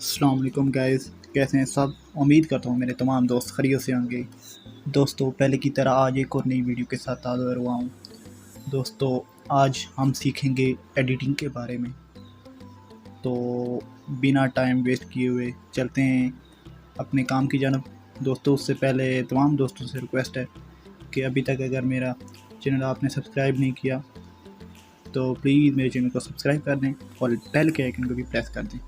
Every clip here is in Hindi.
अस्सलाम वालेकुम गाइस, कैसे हैं सब। उम्मीद करता हूँ मेरे तमाम दोस्त खैरियत से होंगे। दोस्तों, पहले की तरह आज एक और नई वीडियो के साथ हाज़िर हुआ हूँ। दोस्तों, आज हम सीखेंगे एडिटिंग के बारे में। तो बिना टाइम वेस्ट किए हुए चलते हैं अपने काम की जानब। दोस्तों, उससे पहले तमाम दोस्तों से रिक्वेस्ट है कि अभी तक अगर मेरा चैनल आपने सब्सक्राइब नहीं किया तो प्लीज़ मेरे चैनल को सब्सक्राइब कर दें और बेल के आइकन को भी प्रेस कर दें।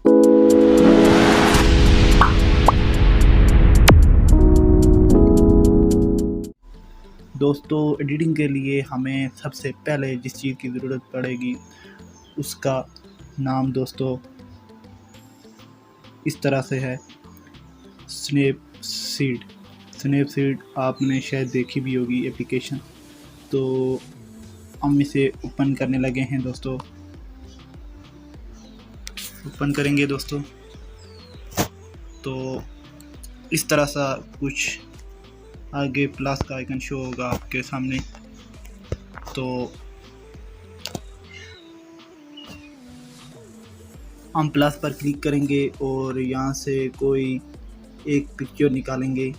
दोस्तों, एडिटिंग के लिए हमें सबसे पहले जिस चीज़ की ज़रूरत पड़ेगी उसका नाम दोस्तों इस तरह से है, स्नैपसीड। स्नैपसीड आपने शायद देखी भी होगी एप्लीकेशन। तो हम इसे ओपन करने लगे हैं दोस्तों। ओपन करेंगे दोस्तों तो इस तरह सा कुछ आगे प्लस का आइकन शो होगा आपके सामने। तो हम प्लस पर क्लिक करेंगे और यहाँ से कोई एक पिक्चर निकालेंगे